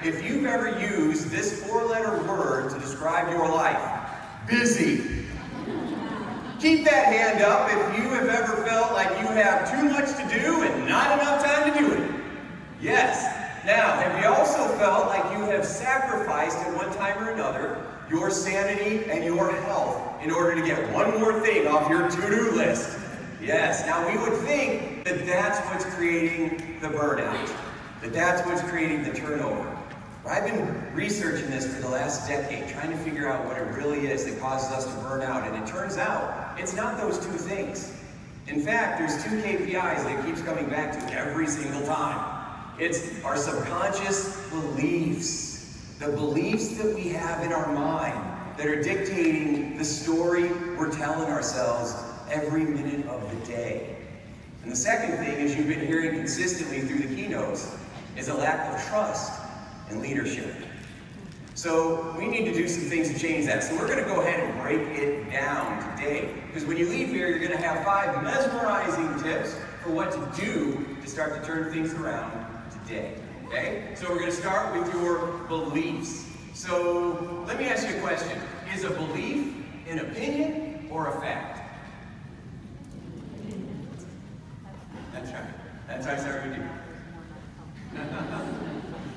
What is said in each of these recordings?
if you've ever used this 4-letter word to describe your life. Busy. Keep that hand up if you have ever felt like you have too much to do and not enough time to do it. Yes. Now, have you also felt like you have sacrificed at one time or another your sanity and your health in order to get one more thing off your to-do list? Yes. Now, we would think that that's what's creating the burnout, that that's what's creating the turnover. But I've been researching this for the last decade, trying to figure out what it really is that causes us to burn out, and it turns out it's not those two things. In fact, there's 2 KPIs that keeps coming back to every single time. It's our subconscious beliefs, the beliefs that we have in our mind that are dictating the story we're telling ourselves every minute of the day. And the second thing, as you've been hearing consistently through the keynotes, is a lack of trust and leadership. So we need to do some things to change that. So we're going to go ahead and break it down today. Because when you leave here, you're going to have 5 mesmerizing tips for what to do to start to turn things around today. Okay? So we're going to start with your beliefs. So let me ask you a question. Is a belief an opinion or a fact? That's right. That's what I started with you.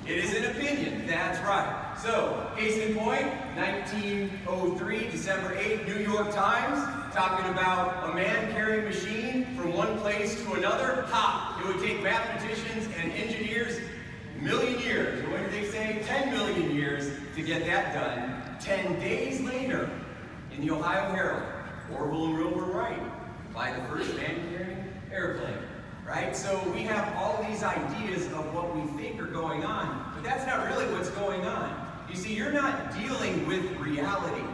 It is an opinion. That's right. So, case in point, 1903, December 8th, New York Times, talking about a man carrying a machine from one place to another. Ha! It would take mathematicians and engineers a million years, or what did they say? 10 million years to get that done. 10 days later, in the Ohio Herald, Orville and Rill were right. By the first man-carrying airplane. Right? So we have all these ideas of what we think are going on, but that's not really what's going on. You see, you're not dealing with reality.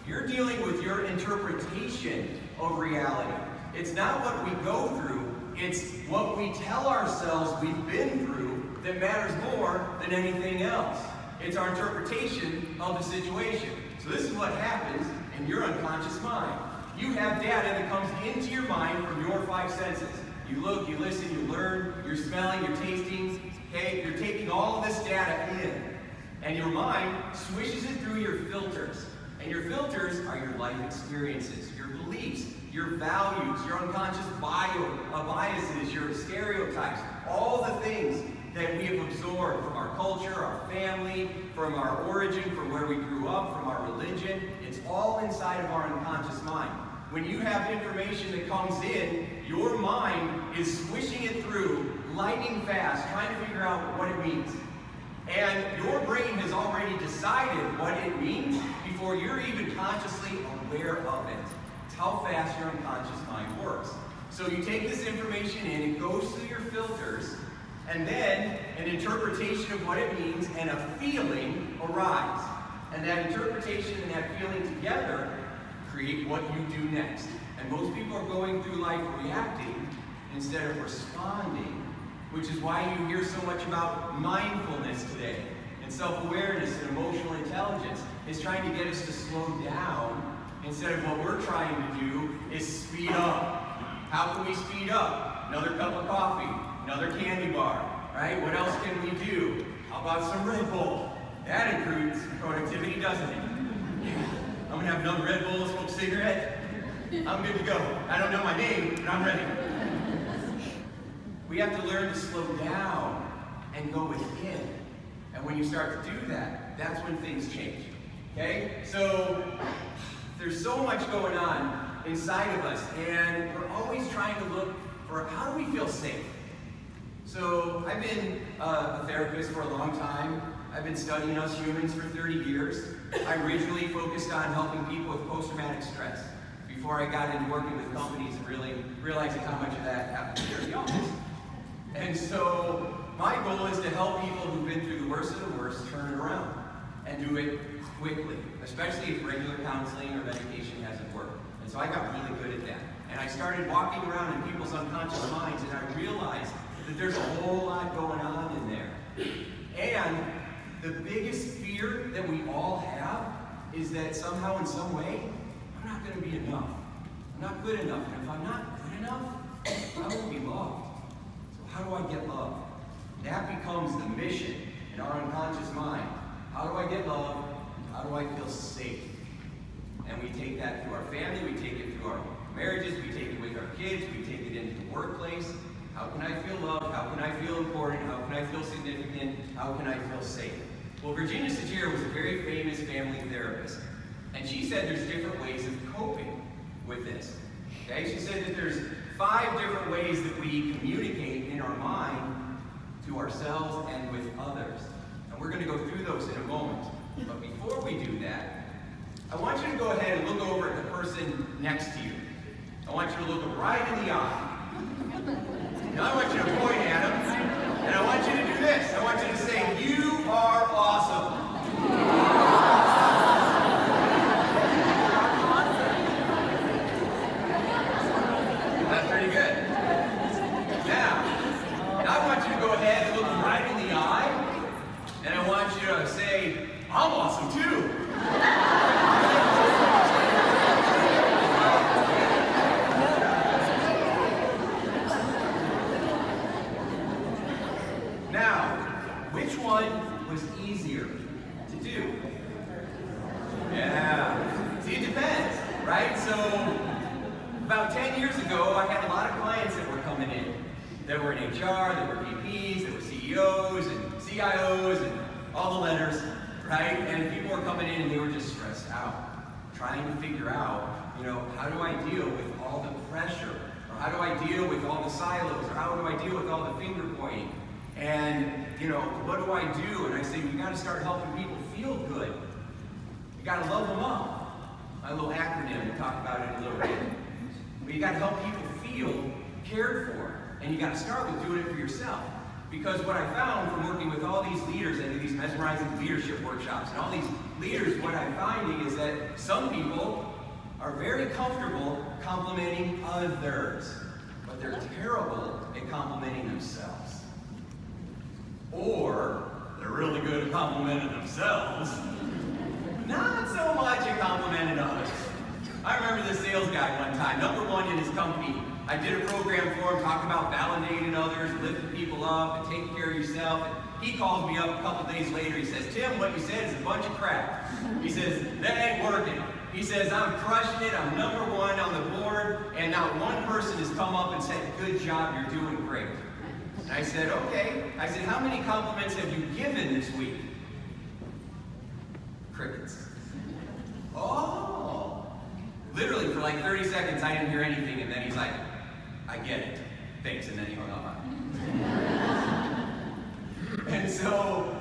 You're dealing with your interpretation of reality. It's not what we go through, it's what we tell ourselves we've been through that matters more than anything else. It's our interpretation of the situation. So this is what happens in your unconscious mind. You have data that comes into your mind from your 5 senses. You look, you listen, you learn, you're smelling, you're tasting, okay? You're taking all of this data in. And your mind swishes it through your filters. And your filters are your life experiences, your beliefs, your values, your unconscious biases, your stereotypes, all the things that we have absorbed from our culture, our family, from our origin, from where we grew up, from our religion. It's all inside of our unconscious mind. When you have information that comes in, your mind is swishing it through, lightning fast, trying to figure out what it means. And your brain has already decided what it means before you're even consciously aware of it. It's how fast your unconscious mind works. So you take this information in, it goes through your filters, and then an interpretation of what it means and a feeling arise. And that interpretation and that feeling together create what you do next. And most people are going through life reacting instead of responding, which is why you hear so much about mindfulness today. And self-awareness and emotional intelligence is trying to get us to slow down instead of what we're trying to do is speed up. How can we speed up? Another cup of coffee, another candy bar, right? What else can we do? How about some Red Bull? That improves productivity, doesn't it? Yeah. I'm gonna have another Red Bull, smoke a cigarette. I'm good to go. I don't know my name, but I'm ready. We have to learn to slow down and go within. And when you start to do that, that's when things change. Okay? So there's so much going on inside of us, and we're always trying to look for how do we feel safe. So I've been a therapist for a long time. I've been studying us humans for 30 years. I originally focused on helping people with post-traumatic stress before I got into working with companies and really realizing how much of that happens here in the office. And so my goal is to help people who've been through the worst of the worst turn it around and do it quickly, especially if regular counseling or medication hasn't worked. And so I got really good at that. And I started walking around in people's unconscious minds, and I realized that there's a whole lot going on in there. And the biggest fear that we all have is that somehow in some way, I'm not going to be enough. I'm not good enough. And if I'm not good enough, I won't be loved. So how do I get love? That becomes the mission. And in our unconscious mind, how do I get love? How do I feel safe? And we take that through our family, we take it through our marriages, we take it with our kids, we take it into the workplace. How can I feel loved? How can I feel important? How can I feel significant? How can I feel safe? Well, Virginia Satir was a very famous family therapist, and she said there's different ways of coping with this. Okay? She said that there's 5 different ways that we communicate in our mind to ourselves and with others. And we're going to go through those in a moment. But before we do that, I want you to go ahead and look over at the person next to you. I want you to look them right in the eye. Now I want you to point at them, and I want you to do this. I want you to say, "You are awesome." That's pretty good. Now I want you to go ahead and look them right in the eye, and I want you to say, "I'm awesome too." Which one was easier to do? Yeah. See, it depends, right? So, about 10 years ago, I had a lot of clients that were coming in. That were in HR, that were VPs, that were CEOs and CIOs and all the letters, right? And people were coming in and they were just stressed out, trying to figure out, how do I deal with all the pressure? Or how do I deal with all the silos? Or how do I deal with all the finger pointing? And, what do I do? And I say, we got to start helping people feel good. You got to love them up. My little acronym, we'll talk about it in a little bit. But you got to help people feel cared for. And you got to start with doing it for yourself. Because what I found from working with all these leaders, I do these mesmerizing leadership workshops, and all these leaders, what I'm finding is that some people are very comfortable complimenting others, but they're terrible at complimenting themselves. Or they're really good at complimenting themselves, not so much at complimenting others. I remember this sales guy one time, #1 in his company. I did a program for him, talking about validating others, lifting people up, and taking care of yourself. And he calls me up a couple days later. He says, "Tim, what you said is a bunch of crap." He says, "That ain't working." He says, "I'm crushing it. I'm #1 on the board, and not one person has come up and said, 'Good job, you're doing great.'" And I said, "Okay." I said, "How many compliments have you given this week?" Crickets. Oh. Literally for like 30 seconds, I didn't hear anything, and then he's like, "I get it. Thanks," and then he hung up on me. And so,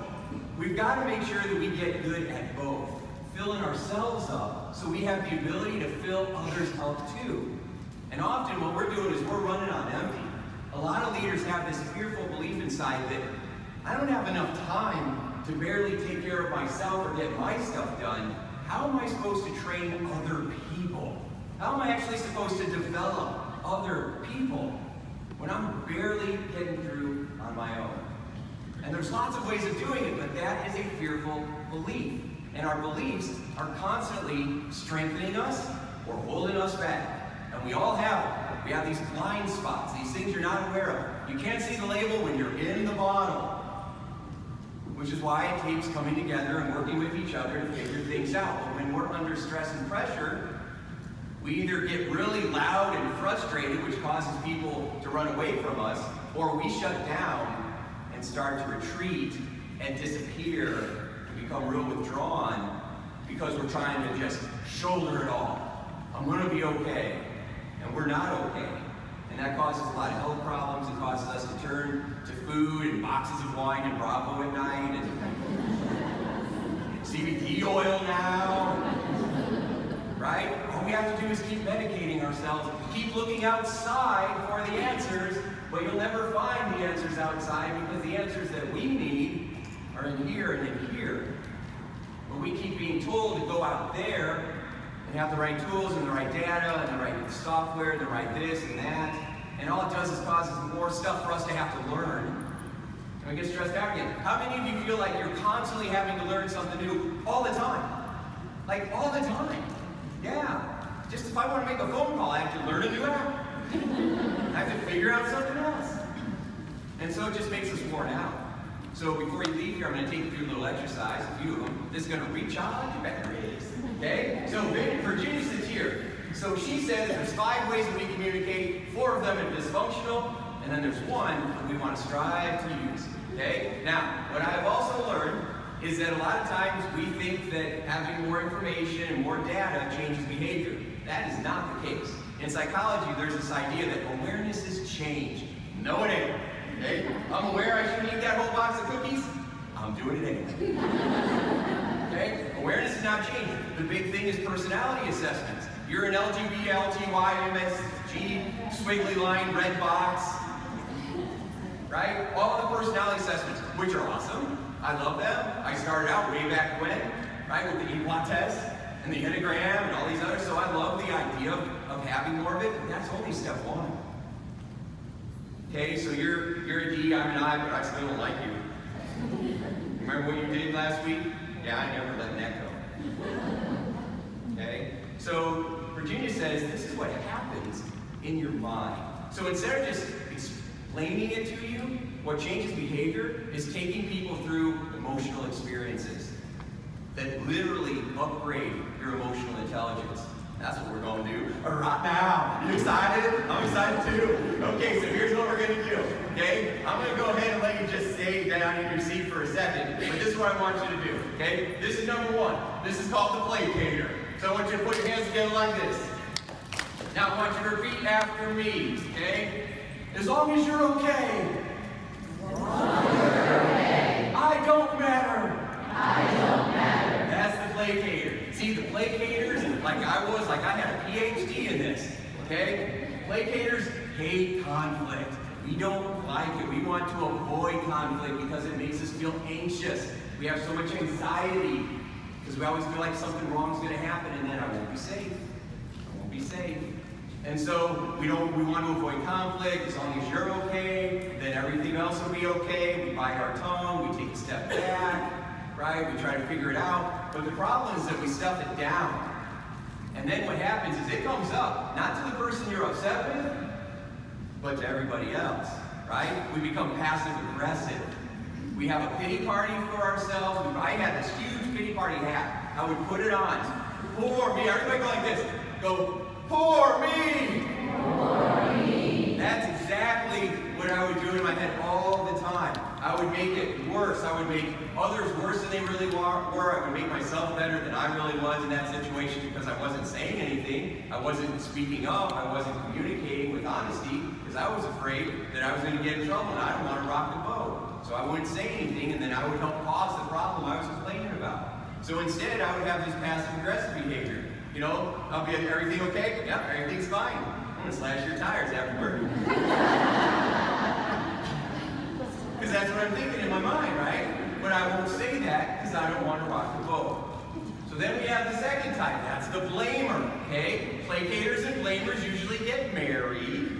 we've got to make sure that we get good at both. Filling ourselves up so we have the ability to fill others up too. And often what we're doing is we're running on empty. A lot of leaders have this fearful belief inside that I don't have enough time to barely take care of myself or get my stuff done. How am I supposed to train other people? How am I actually supposed to develop other people when I'm barely getting through on my own? And there's lots of ways of doing it, but that is a fearful belief. And our beliefs are constantly strengthening us or holding us back. And we all have them. We have these blind spots, these things you're not aware of. You can't see the label when you're in the bottle. Which is why it takes coming together and working with each other to figure things out. But when we're under stress and pressure, we either get really loud and frustrated, which causes people to run away from us, or we shut down and start to retreat and disappear and become real withdrawn because we're trying to just shoulder it all. I'm going to be okay. And we're not okay. And that causes a lot of health problems. It causes us to turn to food and boxes of wine and Bravo at night and CBD oil now. Right? All we have to do is keep medicating ourselves, keep looking outside for the answers, but you'll never find the answers outside because the answers that we need are in here and in here. But we keep being told to go out there and have the right tools and the right data and the right software and the right this and that. And all it does is causes more stuff for us to have to learn. And we get stressed out again. How many of you feel like you're constantly having to learn something new all the time? Like all the time. Yeah. Just if I want to make a phone call, I have to learn a new app. I have to figure out something else. And so it just makes us worn out. So before you leave here, I'm going to take you through a little exercise, a few of them. This is going to recharge your batteries. Okay? So Virginia sits here. So she says there's 5 ways that we communicate, 4 of them are dysfunctional, and then there's 1 that we want to strive to use. Okay? Now, what I've also learned is that a lot of times we think that having more information and more data changes behavior. That is not the case. In psychology, there's this idea that awareness is change. No, it ain't. Okay? I'm aware I shouldn't eat that whole box of cookies. I'm doing it anyway. Okay? Awareness is not change. The big thing is personality assessments. You're an LGBT, LTY, MSG, squiggly line, red box. Right? All the personality assessments, which are awesome. I love them. I started out way back when, right, with the EPLOT test and the Enneagram and all these others. So I love the idea of having more of it. But that's only step 1. Okay, so you're a D, I'm an I, but I still don't like you. Remember what you did last week? Yeah, I never let that go. Okay? So Virginia says this is what happens in your mind. So instead of just explaining it to you, what changes behavior is taking people through emotional experiences that literally upgrade your emotional intelligence. That's what we're going to do right now. You excited? I'm excited too. Okay, so here's what we're going to do. Okay? I'm going to go ahead and let you just stay down in your seat for a second. But this is what I want you to do. Okay? This is number 1. This is called the placator. So I want you to put your hands together like this. Now I want you to repeat after me. Okay? As long as you're okay. As long as you're okay. I don't matter. I don't matter. That's the placator. See, the placators, like I had a PhD in this, okay? Placators hate conflict. We don't like it. We want to avoid conflict because it makes us feel anxious. We have so much anxiety because we always feel like something wrong is going to happen and then I won't be safe. I won't be safe. And so we want to avoid conflict. As long as you're okay, then everything else will be okay. We bite our tongue. We take a step back. Right? We try to figure it out. But the problem is that we stuff it down. And then what happens is it comes up, not to the person you're upset with, but to everybody else. Right? We become passive aggressive. We have a pity party for ourselves. I had this huge pity party hat. I would put it on. Poor me. Everybody go like this. Go, poor me. Poor me. That's exactly what I would do in my head all the time. I would make it worse. I would make others worse than they really were. I would make myself better than I really was in that situation because I wasn't saying anything. I wasn't speaking up. I wasn't communicating with honesty because I was afraid that I was going to get in trouble and I don't want to rock the boat. So I wouldn't say anything and then I would help cause the problem I was complaining about. So instead I would have this passive aggressive behavior. You know, I'll be like, everything okay? Yep, everything's fine. I'm going to slash your tires after work. Because that's what I'm thinking in my mind, right? But I won't say that because I don't want to rock the boat. So then we have the second type. That's the blamer, okay? Placators and blamers usually get married.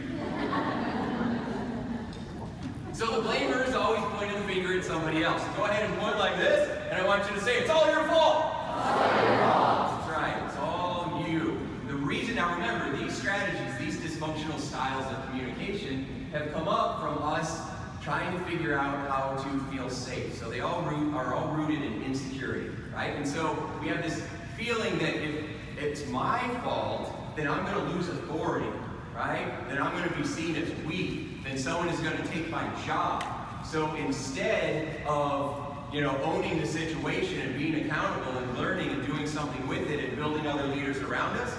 So the blamer is always pointing the finger at somebody else. Go ahead and point like this, and I want you to say, it's all your fault. It's all your fault. That's right. It's all you. The reason, now remember, these strategies, these dysfunctional styles of communication have come up from us trying to figure out how to feel safe. So they all are all rooted in insecurity, right? And so we have this feeling that if it's my fault, then I'm going to lose authority, right? Then I'm going to be seen as weak. Then someone is going to take my job. So instead of, owning the situation and being accountable and learning and doing something with it and building other leaders around us,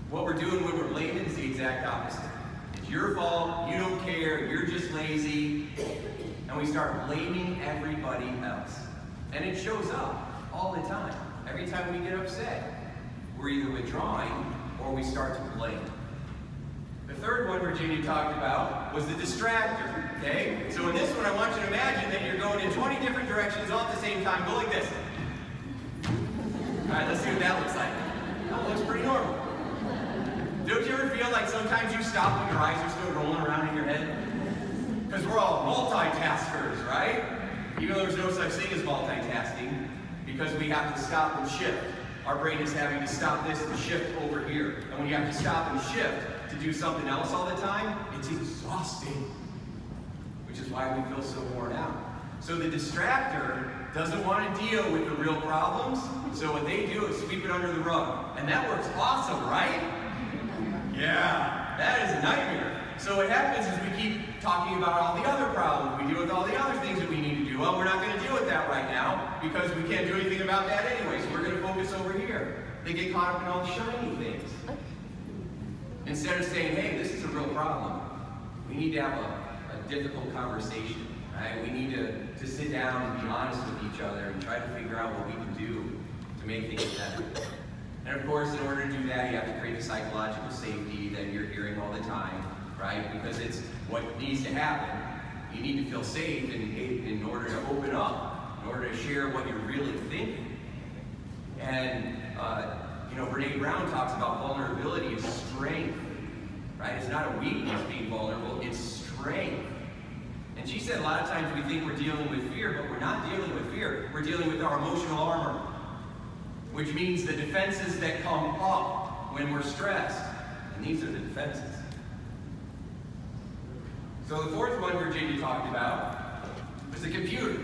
what we're doing when we're blaming is the exact opposite. It's your fault, you don't care, you're just lazy, and we start blaming everybody else. And it shows up all the time. Every time we get upset, we're either withdrawing or we start to blame. The third one Virginia talked about was the distractor, okay? So in this one, I want you to imagine that you're going in 20 different directions all at the same time. Go like this. All right, let's see what that looks like. That looks pretty normal. Don't you ever feel like sometimes you stop when your eyes are still rolling around in your head? Because we're all multitaskers, right? Even though there's no such thing as multitasking, because we have to stop and shift. Our brain is having to stop this and shift over here. And when you have to stop and shift to do something else all the time, it's exhausting. Which is why we feel so worn out. So the distractor doesn't want to deal with the real problems, so what they do is sweep it under the rug. And that works awesome, right? Yeah, that is a nightmare. So what happens is we keep talking about all the other problems. We deal with all the other things that we need to do. Well, we're not going to deal with that right now because we can't do anything about that anyway, so we're going to focus over here. They get caught up in all the shiny things. Instead of saying, hey, this is a real problem, we need to have a difficult conversation, right? We need to sit down and be honest with each other and try to figure out what we can do to make things better. And of course, in order to do that, you have to create the psychological safety that you're hearing all the time, right? Because it's what needs to happen. You need to feel safe in order to open up, in order to share what you're really thinking. And you know, Brene Brown talks about vulnerability as strength, right? It's not a weakness being vulnerable, it's strength. And she said a lot of times we think we're dealing with fear, but we're not dealing with fear. We're dealing with our emotional armor, which means the defenses that come up when we're stressed. And these are the defenses. So the fourth one Virginia talked about was the computer.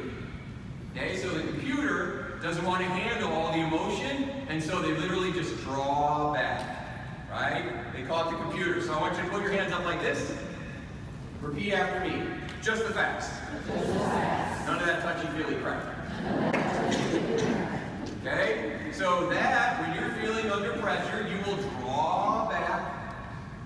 Okay, so the computer doesn't want to handle all the emotion, and so they literally just draw back, right? They call it the computer. So I want you to put your hands up like this. Repeat after me. Just the facts. None of that touchy-feely crap. Okay? So that, when you're feeling under pressure, you will draw back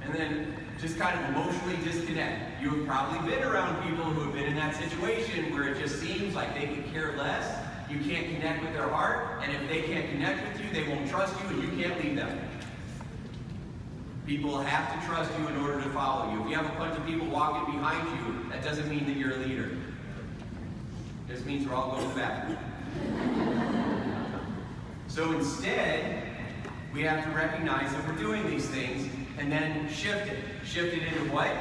and then just kind of emotionally disconnect. You have probably been around people who have been in that situation where it just seems like they could care less. You can't connect with their heart, and if they can't connect with you, they won't trust you, and you can't lead them. People have to trust you in order to follow you. If you have a bunch of people walking behind you, that doesn't mean that you're a leader. It just means we're all going to the bathroom. So instead, we have to recognize that we're doing these things and then shift it. Shift it into what?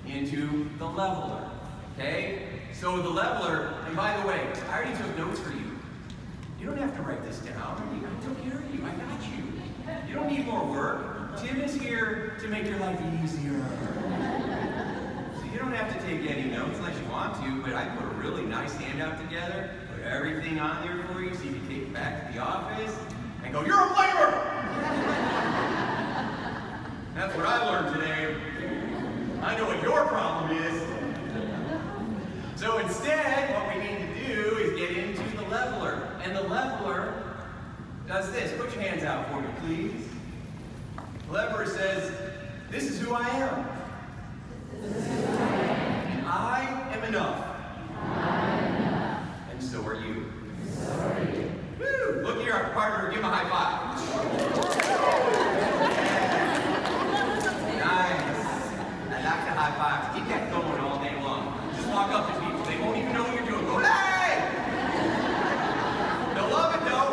Into the leveler. Okay? So the leveler, and by the way, I already took notes for you. You don't have to write this down. I took care of you. I got you. You don't need more work. Tim is here to make your life easier. So you don't have to take any notes unless you want to, but I put a really nice handout together, put everything on there for you so you can take it back to the office and go, you're a blamer! That's what I learned today. I know what your problem is. So instead, what we need to do is get into the leveler. And the leveler does this. Put your hands out for me, please. The leveler says, this is who I am. And I am enough. And so are you. Woo! Look at your partner, give him a high five. Nice. I like the high fives. Keep that going all day long. Just walk up to people. They won't even know what you're doing. Go, hey! They'll love it though.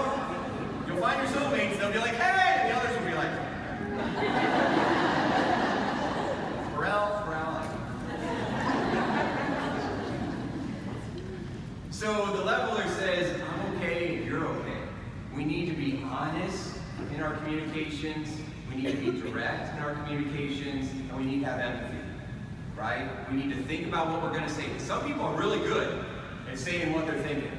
You'll find your soulmates. They'll be like, hey! And the others will be like, Pharrell. So the leveler says, I'm okay if you're okay. We need to be honest in our communications. We need to be direct in our communications. And we need to have empathy. Right? We need to think about what we're going to say. Some people are really good at saying what they're thinking,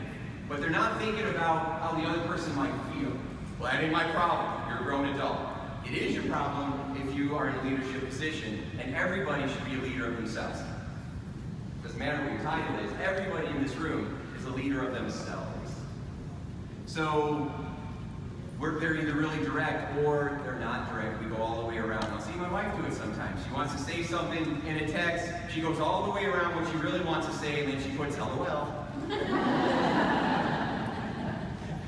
but they're not thinking about how the other person might feel. Well, that ain't my problem. You're a grown adult. It is your problem if you are in a leadership position, and everybody should be a leader of themselves. Doesn't matter what your title is. Everybody in this room is a leader of themselves. So they're either really direct or they're not direct. We go all the way around. I'll see my wife do it sometimes. She wants to say something in a text. She goes all the way around what she really wants to say, and then she puts LOL.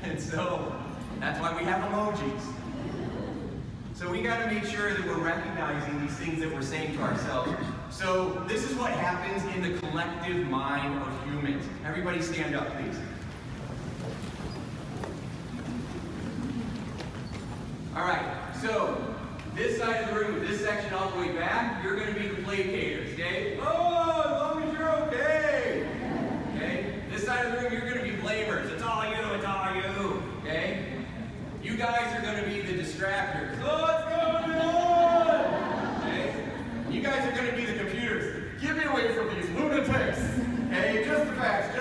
And so that's why we have emojis. So we got to make sure that we're recognizing these things that we're saying to ourselves. So this is what happens in the collective mind of humans. Everybody stand up, please. All right, so this side of the room, with this section all the way back, you're going to be the placaters, okay? Oh, as long as you're okay. Okay? This side of the room, you're going to be blamers. It's all you, okay? You guys are going to be the distractors. Oh, what's going on? Okay? You guys are going to be the computers. Get me away from these lunatics. Okay? Just the facts.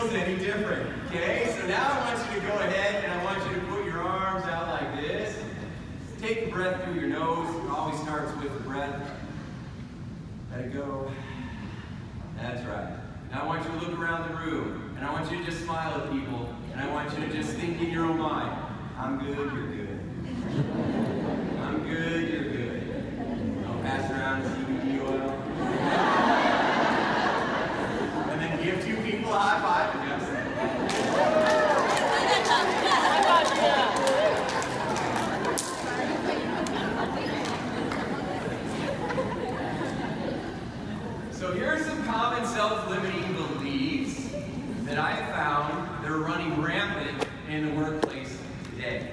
feels any different. Okay, so now I want you to go ahead and I want you to put your arms out like this. Take a breath through your nose. It always starts with the breath. Let it go. That's right. Now I want you to look around the room, and I want you to just smile at people, and I want you to just think in your own mind, I'm good, you're good. I'm good, you're good. I'll pass around CBD oil. And then give two people a high five and just So here's some common self-limiting beliefs that I have found that are running rampant in the workplace today.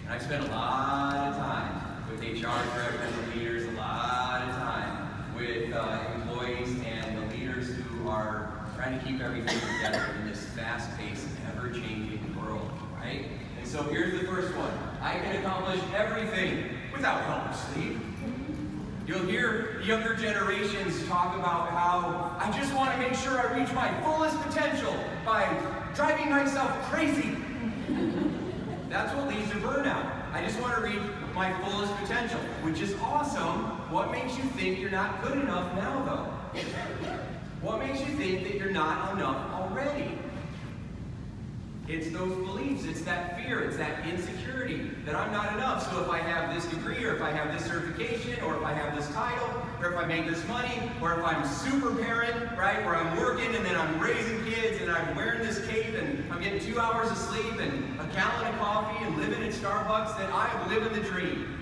And I've spent a lot of time with HR directors and leaders, a lot of time with employees and the leaders who are trying to keep everything together in this fast-paced, ever-changing world, right? And so here's the first one. I can accomplish everything without help or sleep. You'll hear younger generations talk about how I just want to make sure I reach my fullest potential by driving myself crazy. That's what leads to burnout. I just want to reach my fullest potential, which is awesome. What makes you think you're not good enough now, though? What makes you think that you're not enough already? It's those beliefs, it's that fear, it's that insecurity that I'm not enough. So if I have this degree, or if I have this certification, or if I have this title, or if I make this money, or if I'm super parent, right, where I'm working and then I'm raising kids and I'm wearing this cape and I'm getting 2 hours of sleep and a gallon of coffee and living at Starbucks, then I'm living the dream.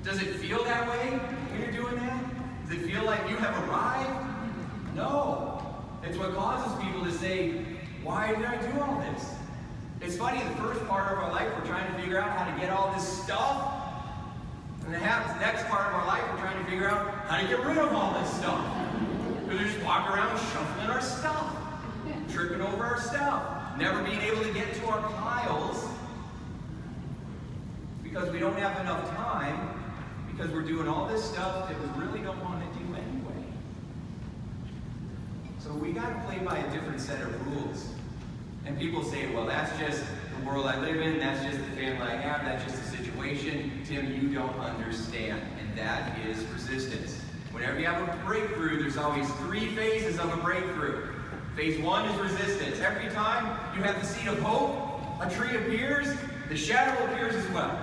Does it feel that way when you're doing that? Does it feel like you have arrived? No. It's what causes people to say, why did I do all this? It's funny, the first part of our life, we're trying to figure out how to get all this stuff. And the next part of our life, we're trying to figure out how to get rid of all this stuff. Because we just walk around shuffling our stuff, tripping over our stuff, never being able to get to our piles because we don't have enough time, because we're doing all this stuff that we really don't want to do anyway. So we got to play by a different set of rules. And people say, well, that's just the world I live in, that's just the family I have, that's just the situation. Tim, you don't understand. And that is resistance. Whenever you have a breakthrough, there's always 3 phases of a breakthrough. Phase 1 is resistance. Every time you have the seed of hope, a tree appears, the shadow appears as well.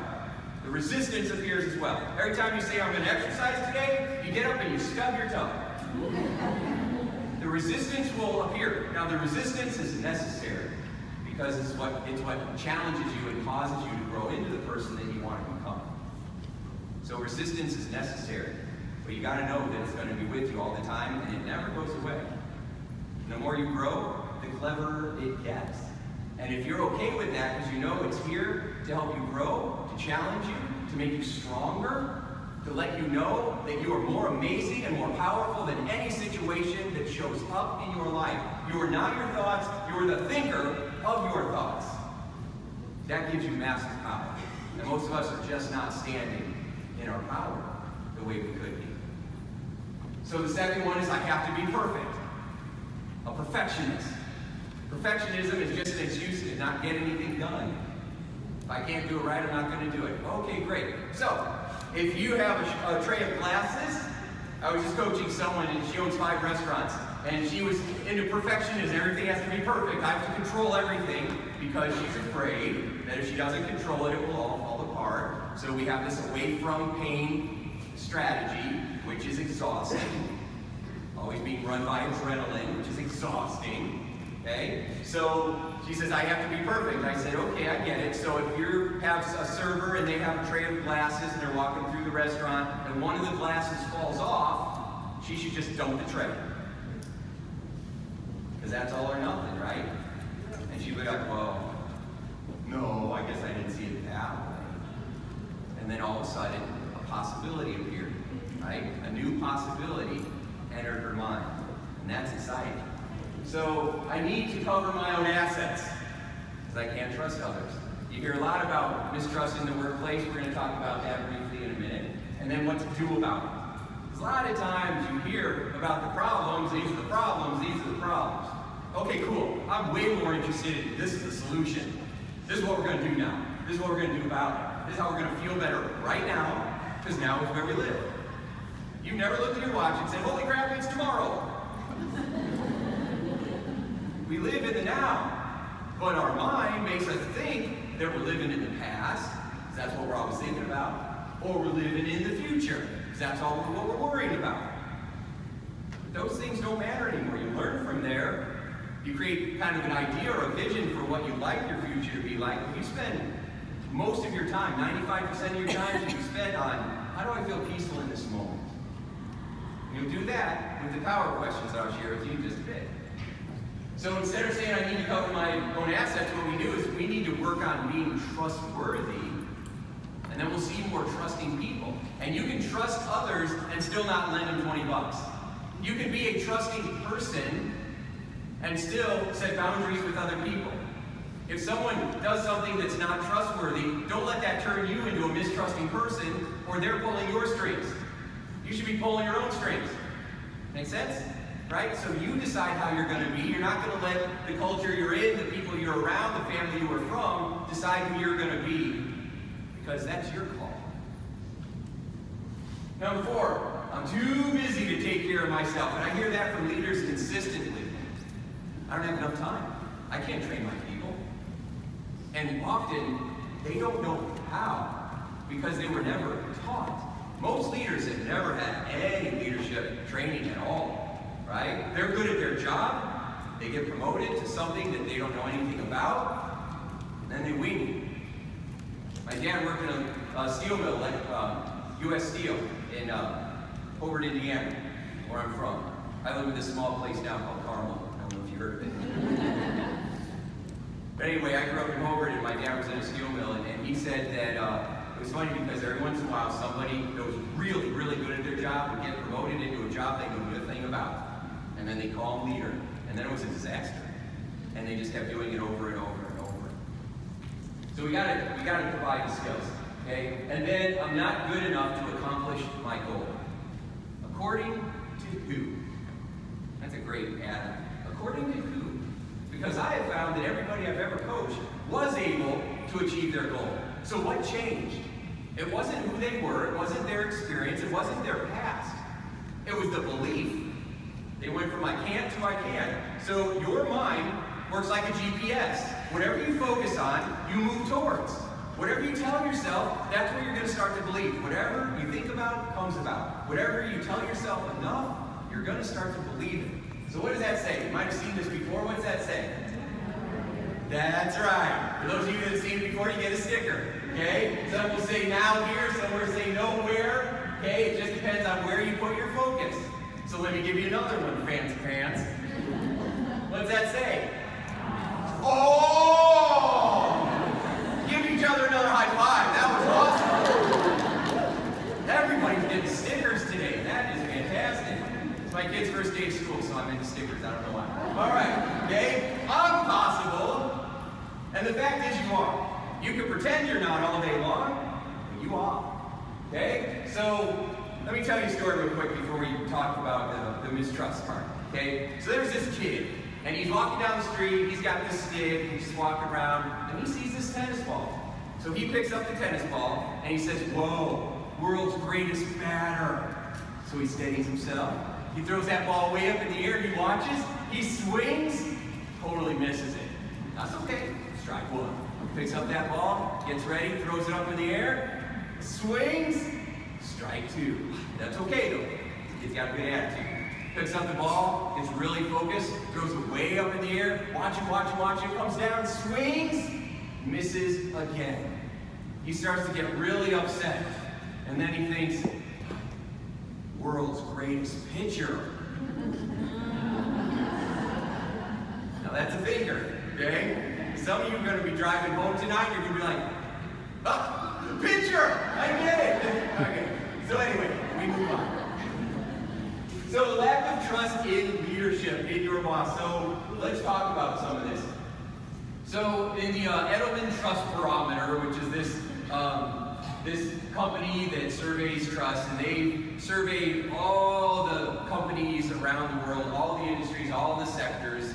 The resistance appears as well. Every time you say, I'm going to exercise today, you get up and you stub your toe. The resistance will appear. Now the resistance is necessary because it's what challenges you and causes you to grow into the person that you want to become. So resistance is necessary, but you got to know that it's going to be with you all the time and it never goes away. And the more you grow, the cleverer it gets. And if you're okay with that because you know it's here to help you grow, to challenge you, to make you stronger, to let you know that you are more amazing and more powerful than any situation that shows up in your life. You are not your thoughts, you are the thinker of your thoughts. That gives you massive power. And most of us are just not standing in our power the way we could be. So the second one is I have to be perfect. A perfectionist. Perfectionism is just an excuse to not get anything done. If I can't do it right, I'm not going to do it. Okay, great. So, if you have a tray of glasses, I was just coaching someone and she owns 5 restaurants and she was into perfectionism. Everything has to be perfect. I have to control everything because she's afraid that if she doesn't control it, it will all fall apart. So we have this away from pain strategy, which is exhausting. Always being run by adrenaline, which is exhausting. Okay? So she says, I have to be perfect. I said, okay, I get it. So if you have a server and they have a tray of glasses and they're walking through the restaurant and one of the glasses falls off, she should just dump the tray. Because that's all or nothing, right? And she'd be like, well, no, I guess I didn't see it that way. And then all of a sudden, a possibility appeared, right? A new possibility entered her mind. And that's exciting. So I need to cover my own assets because I can't trust others. You hear a lot about mistrust in the workplace. We're going to talk about that briefly in a minute. And then what to do about it. Because a lot of times you hear about the problems, these are the problems, these are the problems. Okay, cool. I'm way more interested in this is the solution. This is what we're going to do now. This is what we're going to do about it. This is how we're going to feel better right now, because now is where we live. You've never looked at your watch and said, holy crap, it's tomorrow. We live in the now, but our mind makes us think that we're living in the past, because that's what we're always thinking about, or we're living in the future, because that's all what we're worried about. But those things don't matter anymore. You learn from there. You create kind of an idea or a vision for what you'd like your future to be like. You spend most of your time, 95% of your time, you spend on, how do I feel peaceful in this moment? And you'll do that with the power questions that I'll share with you in just a bit. So instead of saying I need to cover my own assets, what we do is we need to work on being trustworthy, and then we'll see more trusting people. And you can trust others and still not lend them 20 bucks. You can be a trusting person and still set boundaries with other people. If someone does something that's not trustworthy, don't let that turn you into a mistrusting person, or they're pulling your strings. You should be pulling your own strings. Make sense? Right? So you decide how you're going to be. You're not going to let the culture you're in, the people you're around, the family you are from, decide who you're going to be, because that's your call. Number 4, I'm too busy to take care of myself. And I hear that from leaders consistently. I don't have enough time. I can't train my people. And often, they don't know how, because they were never taught. Most leaders have never had any leadership training at all, right? They're good at their job. They get promoted to something that they don't know anything about, and then they wing it. My dad worked in a steel mill, like U.S. Steel, in Hobart, Indiana, where I'm from. I live in this small place now called Carmel. I don't know if you heard of it. But anyway, I grew up in Hobart, and my dad was in a steel mill, and he said that it was funny because every once in a while somebody that was really, really good at their job would get promoted into a job they knew nothing about. And then they call them leader, and then it was a disaster. And they just kept doing it over and over and over. So we gotta provide the skills, okay? And then I'm not good enough to accomplish my goal. According to who? That's a great add-on. According to who? Because I have found that everybody I've ever coached was able to achieve their goal. So what changed? It wasn't who they were, it wasn't their experience, it wasn't their past. It was the belief. They went from I can't to I can. So your mind works like a GPS. Whatever you focus on, you move towards. Whatever you tell yourself, that's what you're going to start to believe. Whatever you think about, comes about. Whatever you tell yourself enough, you're going to start to believe it. So what does that say? You might have seen this before. What's that say? That's right. For those of you that have seen it before, you get a sticker. Okay? Some will say now here, some will say nowhere. Okay? It just depends on where you put your focus. So let me give you another one, fancy pants. What's that say? Oh! Give each other another high five. That was awesome. Everybody's getting stickers today. That is fantastic. It's my kid's first day of school, so I'm into stickers. I don't know why. All right. Okay? I'm possible. And the fact is you are. You can pretend you're not all day long, but you are. Okay? So let me tell you a story real quick before we talk about the mistrust part. Okay? So there's this kid, and he's walking down the street, he's got this stick, he's just walking around, and he sees this tennis ball. So he picks up the tennis ball, and he says, whoa, world's greatest batter. So he steadies himself. He throws that ball way up in the air, he watches, he swings, totally misses it. That's okay. Strike one. Picks up that ball, gets ready, throws it up in the air, swings, strike two. That's okay though. He's got a good attitude. Picks up the ball, gets really focused, throws it way up in the air, watch him, comes down, swings, misses again. He starts to get really upset. And then he thinks, world's greatest pitcher. Now that's a thinker, okay? Some of you are going to be driving home tonight, you're going to be like, ah, pitcher! I get it! Okay. So anyway, we move on. So lack of trust in leadership, in your boss. So let's talk about some of this. So in the Edelman Trust Barometer, which is this company that surveys trust, and they surveyed all the companies around the world, all the industries, all the sectors.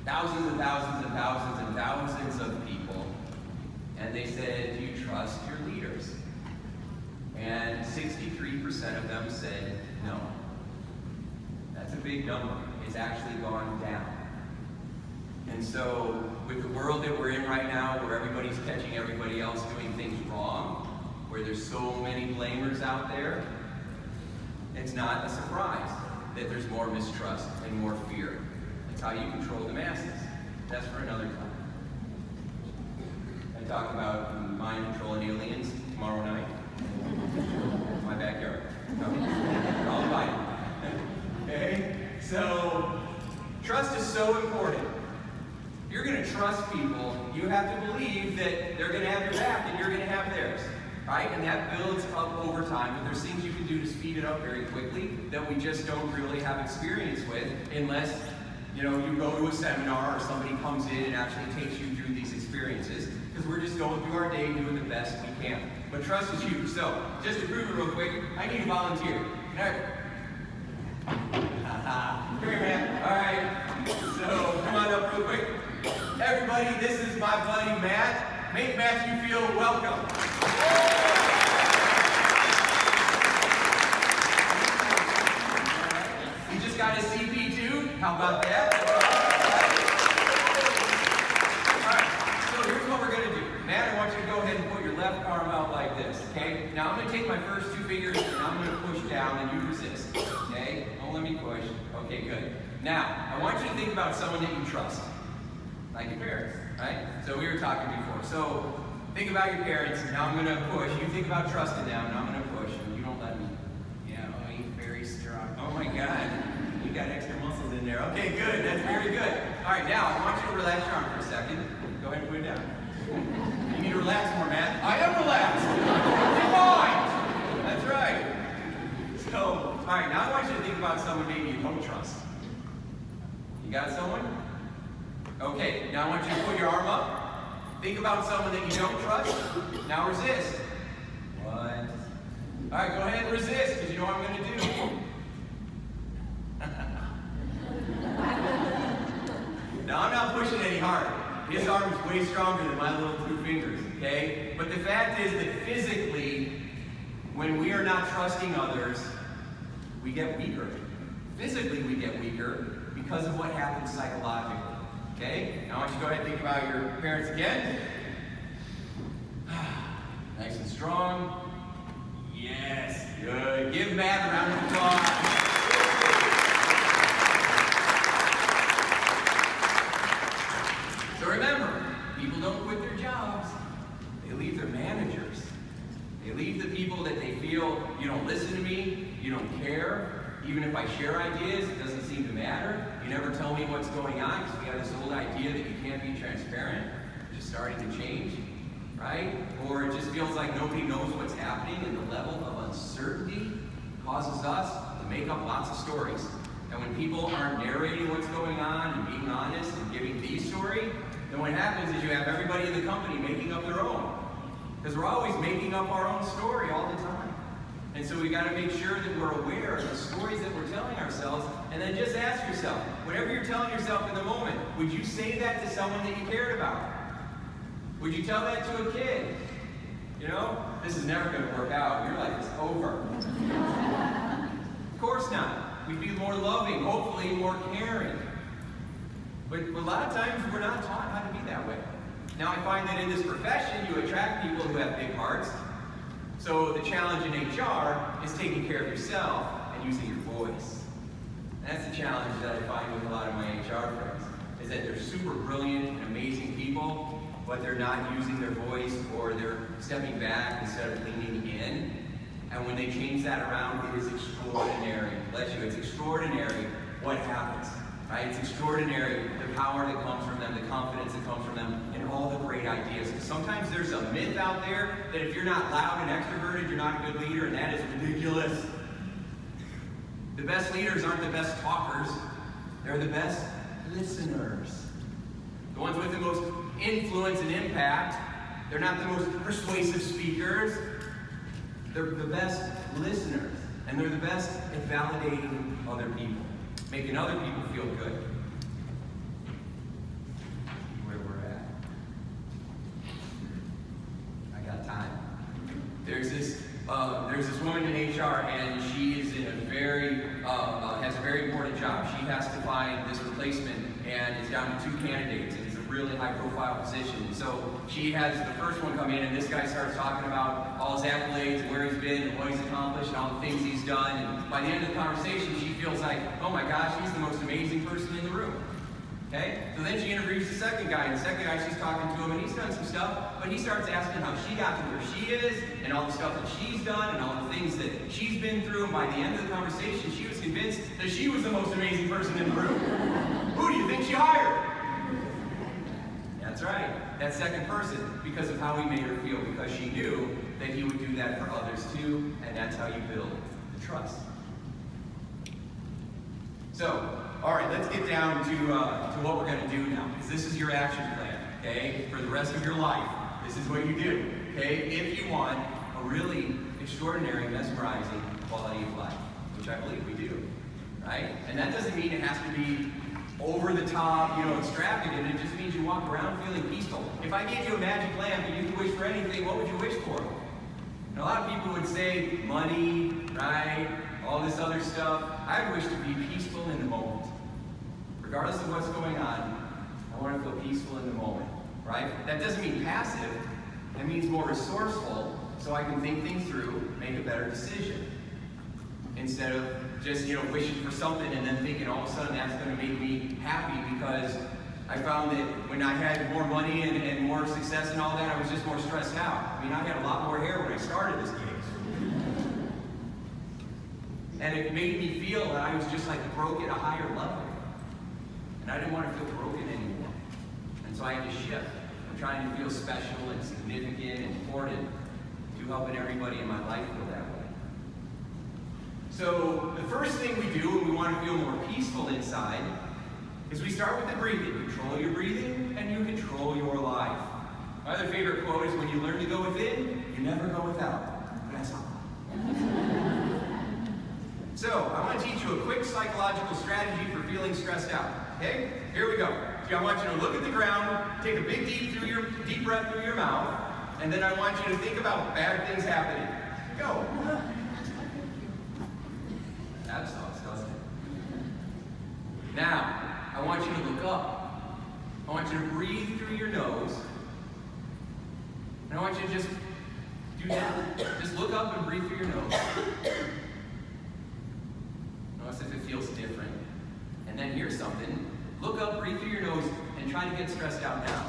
thousands and thousands and thousands and thousands of people, and they said, do you trust your leaders? And 63% of them said no. That's a big number. It's actually gone down. And so, with the world that we're in right now, where everybody's catching everybody else doing things wrong, where there's so many blamers out there, it's not a surprise that there's more mistrust and more fear. That's how you control the masses. That's for another time. I talk about mind control and aliens tomorrow night. My backyard. No, I'll invite you. Okay? So, trust is so important. If you're going to trust people, you have to believe that they're going to have your back and you're going to have theirs. Right? And that builds up over time, but there's things you can do to speed it up very quickly that we just don't really have experience with unless, you go to a seminar or somebody comes in and actually takes you through these experiences, because we're just going through our day doing the best we can. But trust is huge. So, just to prove it real quick, I need a volunteer. Come here, man. All right. So, come on up real quick. Everybody, this is my buddy Matt. Make Matthew feel welcome. He just got his CP2. How about that? Alright, so here's what we're going to do. Matt, I want you to go ahead and put your left arm out like this, okay? Now I'm going to take my first two fingers and I'm going to push down and you resist, okay? Don't let me push. Okay, good. Now, I want you to think about someone that you trust, like your parents, right? So we were talking before. So think about your parents. Now I'm going to push. You think about trusting them. Now I'm going to push. And you don't let me. Yeah, oh, you're very strong. Oh my God. You got extra muscles in there. Okay, good. That's very good. All right, now I want you to relax your arm for a second. Go ahead and put it down. You need to relax more, man. I am relaxed. You're fine. That's right. So, all right, now I want you to think about someone maybe you don't trust. You got someone? Okay, now I want you to put your arm up. Think about someone that you don't trust. Now resist. What? All right, go ahead and resist, because you know what I'm going to do. Now I'm not pushing any harder. His arm is way stronger than my little two fingers, okay? But the fact is that physically, when we are not trusting others, we get weaker. Physically, we get weaker because of what happens psychologically. Okay? Now I want you to go ahead and think about your parents again. Nice and strong. Yes. Good. Give Matt a round of applause. So remember, people don't quit their jobs. They leave their managers. They leave the people that they feel, you don't listen to me, you don't care. Even if I share ideas, it doesn't seem to matter. You never tell me what's going on, because we have this old idea that you can't be transparent, which is starting to change, right? Or it just feels like nobody knows what's happening, and the level of uncertainty causes us to make up lots of stories. And when people aren't narrating what's going on and being honest and giving the story, then what happens is you have everybody in the company making up their own. Because we're always making up our own story all the time. And so we got to make sure that we're aware of the stories that we're telling ourselves, and then just ask yourself, whatever you're telling yourself in the moment, would you say that to someone that you cared about? Would you tell that to a kid? You know, this is never going to work out. Your life is over. Of course not. We'd be more loving, hopefully more caring. But a lot of times we're not taught how to be that way. Now I find that in this profession, you attract people who have big hearts. So the challenge in HR is taking care of yourself and using your voice. And that's the challenge that I find with a lot of my HR friends, is that they're super brilliant and amazing people, but they're not using their voice, or they're stepping back instead of leaning in. And when they change that around, it is extraordinary. Bless you, it's extraordinary what happens. Right? It's extraordinary the power that comes from them, the confidence that comes from them, and all the great ideas. Because sometimes there's a myth out there that if you're not loud and extroverted, you're not a good leader, and that is ridiculous. The best leaders aren't the best talkers. They're the best listeners. The ones with the most influence and impact. They're not the most persuasive speakers. They're the best listeners. And they're the best at validating other people, making other people feel good. HR, and she is in a very, has a very important job. She has to find this replacement, and it's down to 2 candidates, and it's a really high-profile position. So she has the first one come in, and this guy starts talking about all his accolades, and where he's been, and what he's accomplished, and all the things he's done. And by the end of the conversation, she feels like, oh my gosh, he's the most amazing person in the room. Okay? So then she interviews the second guy, and the second guy, she's talking to him, and he's done some stuff, but he starts asking how she got to where she is, and all the stuff that she's done, and all the things that she's been through, and by the end of the conversation, she was convinced that she was the most amazing person in the room. Who do you think she hired? That's right, that second person, because of how he made her feel, because she knew that he would do that for others too, and that's how you build the trust. So, all right, let's get down to what we're going to do now, because this is your action plan, okay? For the rest of your life, this is what you do, okay? If you want a really extraordinary, mesmerizing quality of life, which I believe we do, right? And that doesn't mean it has to be over the top, extravagant. It just means you walk around feeling peaceful. If I gave you a magic lamp and you could wish for anything, what would you wish for? And a lot of people would say money, right? All this other stuff. I wish to be peaceful in the moment. Regardless of what's going on, I want to feel peaceful in the moment, right? That doesn't mean passive. That means more resourceful, so I can think things through, make a better decision. Instead of just, wishing for something and then thinking all of a sudden that's going to make me happy, because I found that when I had more money and more success and all that, I was just more stressed out. I mean, I had a lot more hair when I started this gig. And it made me feel that I was just like broke at a higher level. And I didn't want to feel broken anymore. And so I had to shift. I'm trying to feel special and significant and important to helping everybody in my life feel that way. So the first thing we do when we want to feel more peaceful inside is we start with the breathing. Control your breathing and you control your life. My other favorite quote is, when you learn to go within, you never go without. That's all. So I want to teach you a quick psychological strategy for feeling stressed out. Okay? Here we go. So I want you to look at the ground, take a big deep breath through your mouth, and then I want you to think about bad things happening. Go. That sucks, doesn't it? Now, I want you to look up. I want you to breathe through your nose. And I want you to just do that. Just look up and breathe through your nose. Notice if it feels different. And then here's something. Look up, breathe through your nose, and try to get stressed out now.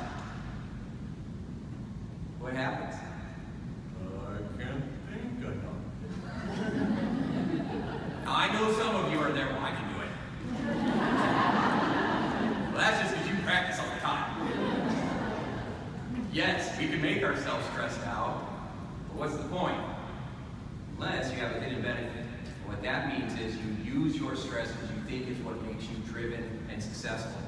What happens? I can't think enough. Now, I know some of you are there, well, I can do it. Well, that's just because you practice all the time. Yes, we can make ourselves stressed out, but what's the point? Unless you have a hidden benefit. What that means is you use your stress because you think it's what makes you driven and successful.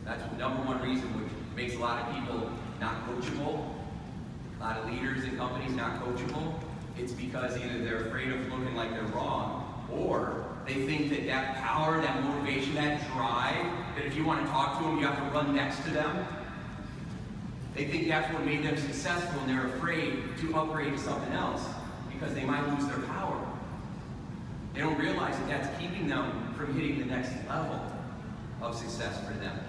That's the number one reason which makes a lot of people not coachable, a lot of leaders in companies not coachable. It's because either they're afraid of looking like they're wrong, or they think that that power, that motivation, that drive, that if you want to talk to them, you have to run next to them. They think that's what made them successful, and they're afraid to upgrade to something else because they might lose their power. They don't realize that that's keeping them from hitting the next level of success for them.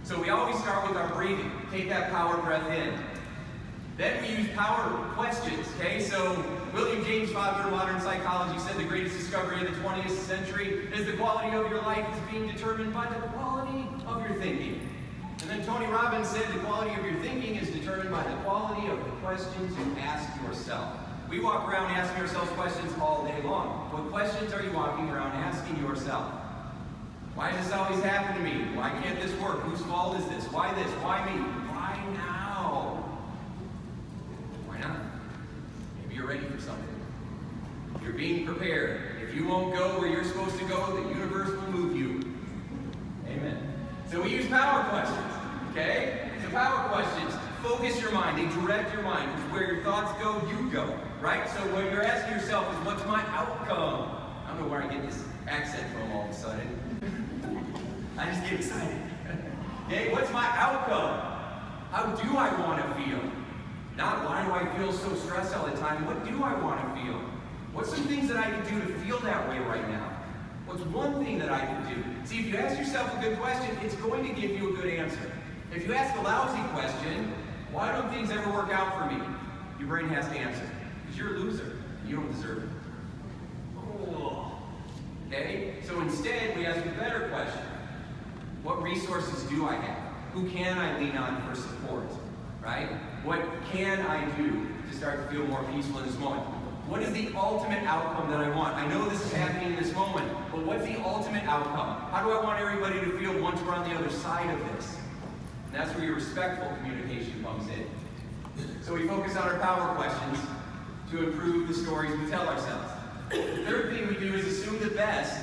So we always start with our breathing. Take that power breath in. Then we use power questions, okay? So William James Fodder, modern psychology, said the greatest discovery of the 20th century is the quality of your life is being determined by the quality of your thinking. And then Tony Robbins said the quality of your thinking is determined by the quality of the questions you ask yourself. We walk around asking ourselves questions all day long. What questions are you walking around asking yourself? Why does this always happen to me? Why can't this work? Whose fault is this? Why this? Why me? Why now? Why not? Maybe you're ready for something. You're being prepared. If you won't go where you're supposed to go, the universe will move you. Amen. So we use power questions, okay? So power questions focus your mind, they direct your mind, because where your thoughts go, you go, right? So what you're asking yourself is, what's my outcome? I don't know where I get this accent from all of a sudden. I just get excited. Okay, what's my outcome? How do I want to feel? Not why do I feel so stressed all the time, what do I want to feel? What's some things that I can do to feel that way right now? What's one thing that I can do? See, if you ask yourself a good question, it's going to give you a good answer. If you ask a lousy question, why don't things ever work out for me? Your brain has to answer. Because you're a loser. You don't deserve it. Oh. Okay? So instead, we ask a better question. What resources do I have? Who can I lean on for support? Right? What can I do to start to feel more peaceful in this moment? What is the ultimate outcome that I want? I know this is happening in this moment, but what's the ultimate outcome? How do I want everybody to feel once we're on the other side of this? And that's where your respectful communication comes in. So we focus on our power questions to improve the stories we tell ourselves. The third thing we do is assume the best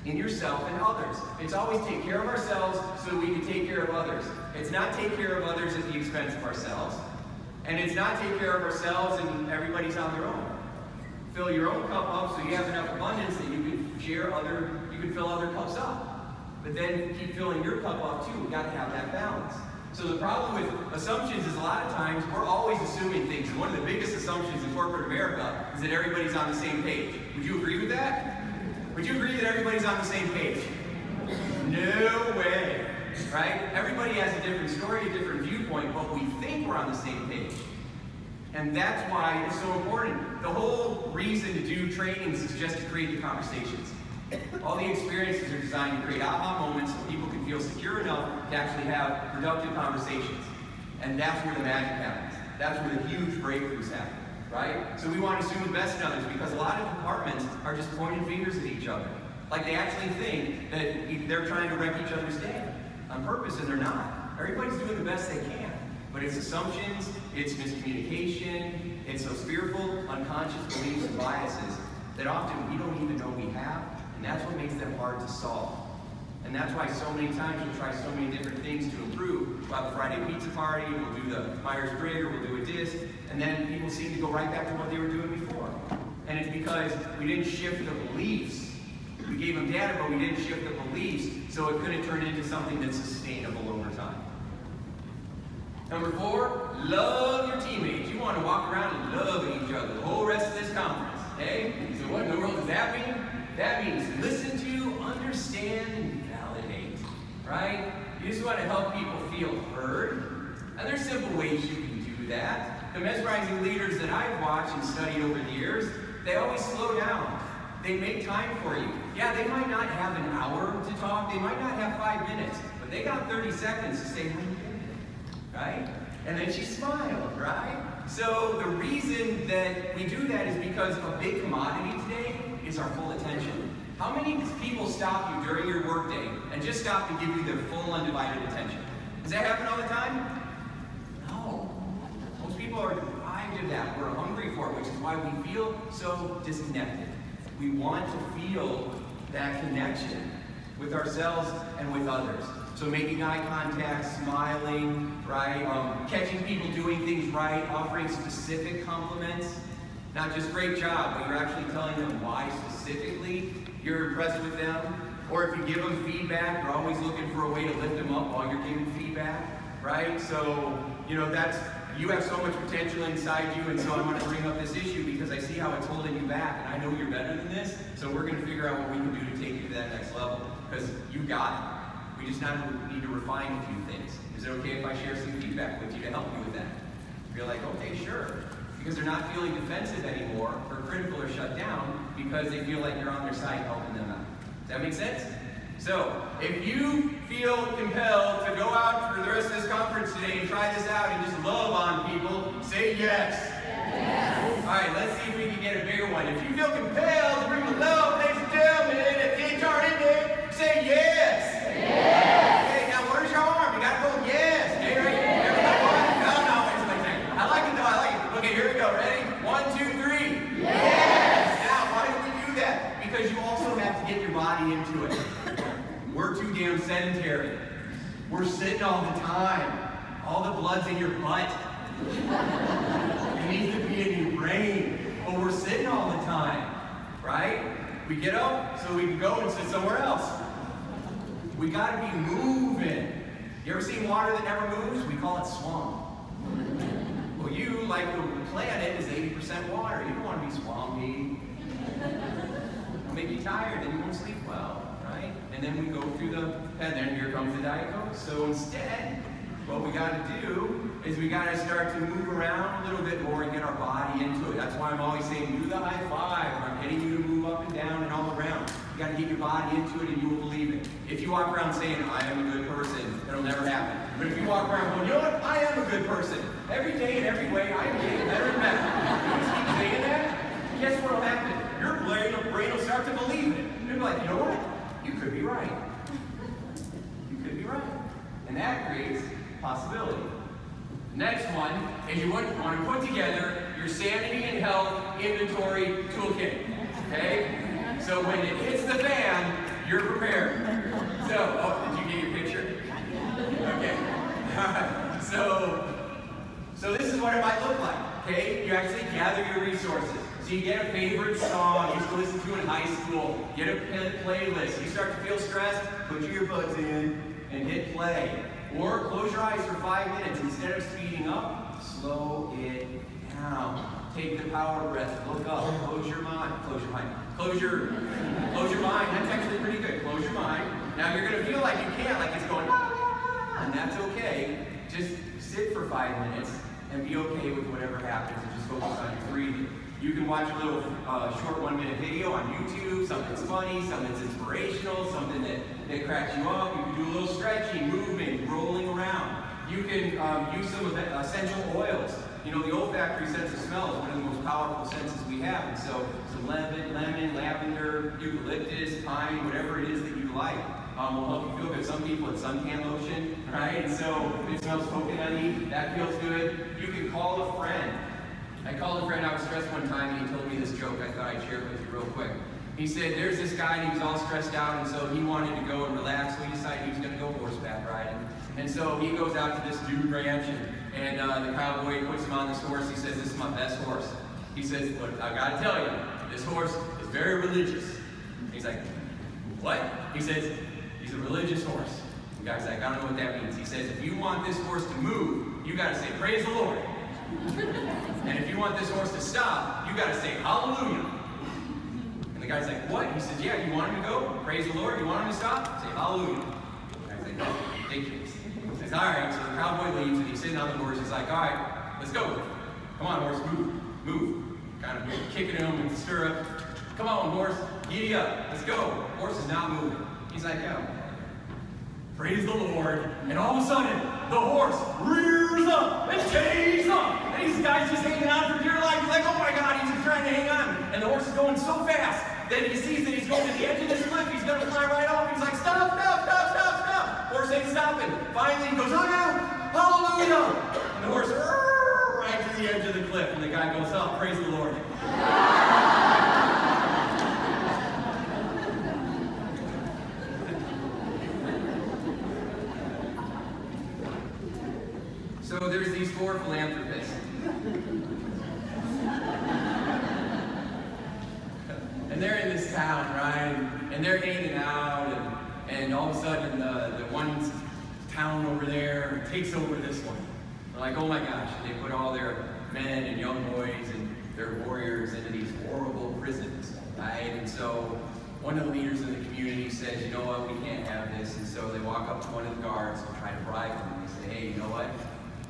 in yourself and others. It's always take care of ourselves so that we can take care of others. It's not take care of others at the expense of ourselves. And it's not take care of ourselves and everybody's on their own. Fill your own cup up so you have enough abundance that you can share you can fill other cups up. But then keep filling your cup up too. We've got to have that balance. So the problem with assumptions is a lot of times we're always assuming things. And one of the biggest assumptions in corporate America is that everybody's on the same page. Would you agree with that? Would you agree that everybody's on the same page? No way. Right? Everybody has a different story, a different viewpoint, but we think we're on the same page. And that's why it's so important. The whole reason to do trainings is just to create the conversations. All the experiences are designed to create aha moments so people can feel secure enough to actually have productive conversations. And that's where the magic happens. That's where the huge breakthroughs happen. Right? So we want to assume the best in others because a lot of departments are just pointing fingers at each other. Like they actually think that they're trying to wreck each other's day on purpose, and they're not. Everybody's doing the best they can. But it's assumptions, it's miscommunication, it's those fearful, unconscious beliefs and biases that often we don't even know we have, and that's what makes them hard to solve. And that's why so many times we'll try so many different things to improve. We'll have a Friday pizza party, we'll do the Myers-Briggs, or we'll do a disc, and then people seem to go right back to what they were doing before. And it's because we didn't shift the beliefs. We gave them data, but we didn't shift the beliefs, so it couldn't turn into something that's sustainable over time. Number 4, love your teammates. You want to walk around and love each other the whole rest of this conference. Okay? So what in the world does that mean? That means listen to, understand, and validate. Right? You just want to help people feel heard. And there's simple ways you can do that. The mesmerizing leaders that I've watched and studied over the years, they always slow down. They make time for you. Yeah, they might not have an hour to talk. They might not have 5 minutes. But they got 30 seconds to say, how you doing? Right? And then she smiled, right? So the reason that we do that is because a big commodity today is our full attention. How many people stop you during your workday and just stop to give you their full undivided attention? Does that happen all the time? No. Most people are deprived of that. We're hungry for it, which is why we feel so disconnected. We want to feel that connection with ourselves and with others. So making eye contact, smiling, right? Catching people doing things right, offering specific compliments. Not just great job, but you're actually telling them why specifically you're impressed with them. Or if you give them feedback, you're always looking for a way to lift them up while you're giving feedback, right? So, you know, you have so much potential inside you, and so I want to bring up this issue because I see how it's holding you back, and I know you're better than this, so we're going to figure out what we can do to take you to that next level, because you got it. We just need to refine a few things. Is it okay if I share some feedback with you to help you with that? You're like, okay, sure. Because they're not feeling defensive anymore, or critical or shut down, because they feel like you're on their side helping them out. Does that make sense? So, if you feel compelled to go out for the rest of this conference today and try this out and just love on people, say yes. Yes. All right, let's see if we can get a bigger one. If you feel compelled to bring the love, ladies and gentlemen, at the HR Index, say yes. Yes. Okay, now where's your arm? You got to go yes. Okay, right? Everybody want? No, wait a second. I like it though, I like it. Okay, here we go. Ready? 1, 2, 3. Yes. Now, why do we do that? Because you also have to get your body into it. We're too damn sedentary. We're sitting all the time. All the blood's in your butt. It needs to be in your brain. But we're sitting all the time, right? We get up so we can go and sit somewhere else. We gotta be moving. You ever seen water that never moves? We call it swamp. Well, you, like the planet, is 80% water. You don't want to be swampy. It'll make you tired, and you won't sleep well, right? And then we go through and then here comes the Diet Coke. So instead, what we got to do is we got to start to move around a little bit more and get our body into it. That's why I'm always saying, do the high five. I'm getting you to move up and down and all around. You got to get your body into it and you will believe it. If you walk around saying, I am a good person, it'll never happen. But if you walk around going, you know what, I am a good person. Every day in every way, I am getting better and better. You just keep saying that, guess what will happen? Your brain will start to believe it. You'll be like, you know what? You could be right. You could be right. And that creates possibility. The next one is you want to put together your sanity and health inventory toolkit. Okay? So when it hits the fan, you're prepared. So, did you get your picture? Okay. So this is what it might look like. Okay? You actually gather your resources. So you get a favorite song you used to listen to in high school. Get a playlist. You start to feel stressed, put your earbuds in and hit play. Or close your eyes for 5 minutes. Instead of speeding up, slow it down. Take the power breath. Look up. Close your mind. Close your mind. Close your mind. That's actually pretty good. Close your mind. Now you're going to feel like you can't, like it's going, and that's okay. Just sit for 5 minutes and be okay with whatever happens and just focus on your breathing. You can watch a little short 1-minute video on YouTube, something that's funny, something that's inspirational, something that cracks you up. You can do a little stretching, moving, rolling around. You can use some essential oils. You know, the olfactory sense of smell is one of the most powerful senses we have. And so some lemon, lavender, eucalyptus, pine, whatever it is that you like will help you feel good. Some people it's suntan lotion, right? And so it smells coconutty, that feels good. You can call a friend. I called a friend, I was stressed one time, and he told me this joke I thought I'd share it with you real quick. He said, there's this guy, and he was all stressed out, and so he wanted to go and relax, so he decided he was going to go horseback riding. And so he goes out to this dude ranch, and the cowboy puts him on this horse. He says, this is my best horse. He says, but I got to tell you, this horse is very religious. He's like, what? He says, he's a religious horse. The guy's like, I don't know what that means. He says, if you want this horse to move, you got to say, praise the Lord. And if you want this horse to stop, you got to say, hallelujah. And the guy's like, what? He says, yeah, you want him to go? Praise the Lord. You want him to stop? Say, hallelujah. The guy's like, no, ridiculous. He says, all right. So the cowboy leaves, and he's sitting on the horse. He's like, all right, let's go. Come on, horse, move, move. Kind of kicking him with the stirrup. Come on, horse, giddy up. Let's go. Horse is not moving. He's like, oh. Praise the Lord. And all of a sudden, the horse rears up and takes off. And these guys just hanging on for dear life. He's like, oh my God, he's just trying to hang on. And the horse is going so fast that he sees that he's going to the edge of this cliff. He's going to fly right off. He's like, stop, stop, stop, stop, stop. Horse ain't stopping. Finally, he goes, oh no, hallelujah. And the horse, right to the edge of the cliff. And the guy goes, oh, praise the Lord. So there's these 4 philanthropists. And they're in this town, right? And they're hanging out, and all of a sudden the one town over there takes over this one. They're like, oh my gosh, and they put all their men and young boys and their warriors into these horrible prisons, right? And so one of the leaders in the community says, you know what, we can't have this. And so they walk up to one of the guards and try to bribe him. And they say, hey, you know what?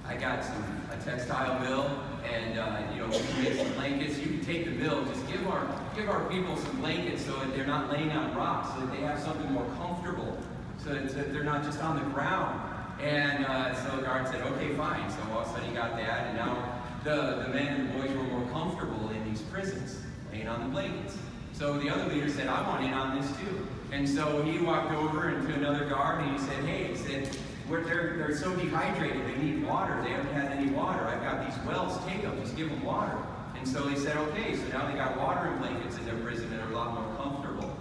I got a textile mill, and you know, we can make some blankets. You can take the mill, just give our people some blankets so that they're not laying on rocks, so that they have something more comfortable, so that they're not just on the ground. And so the guard said, okay, fine. So all of a sudden he got that, and now the men and the boys were more comfortable in these prisons, laying on the blankets. So the other leader said, I want in on this too. And so he walked over into another guard, and he said, hey, they're so dehydrated, they need water. They haven't had any water. I've got these wells, take them, just give them water. And so they said, okay, so now they got water and blankets in their prison and are a lot more comfortable.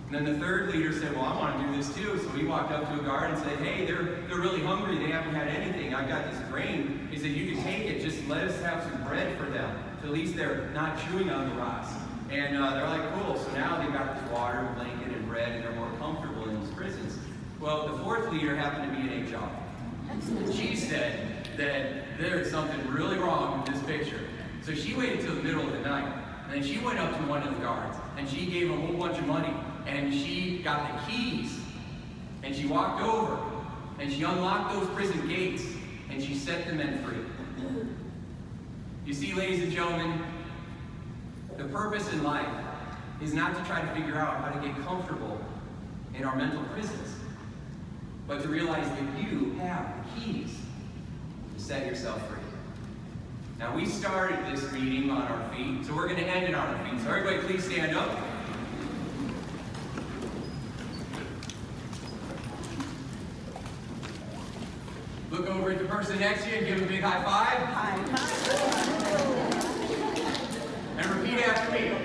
And then the third leader said, well, I want to do this too. So he walked up to a guard and said, hey, they're really hungry, they haven't had anything. I've got this grain. He said, you can take it, just let us have some bread for them. So at least they're not chewing on the rocks. And they're like, cool, so now they've got this water and blanket and bread, and they're more comfortable in these prisons. Well, the fourth leader happened to be an HR. She said that there is something really wrong with this picture. So she waited till the middle of the night, and then she went up to one of the guards, and she gave him a whole bunch of money, and she got the keys, and she walked over, and she unlocked those prison gates, and she set the men free. You see, ladies and gentlemen, the purpose in life is not to try to figure out how to get comfortable in our mental prisons, but to realize that you have the keys to set yourself free. Now, we started this meeting on our feet, so we're going to end it on our feet. So everybody please stand up. Look over at the person next to you and give them a big high five. High five. And repeat after me.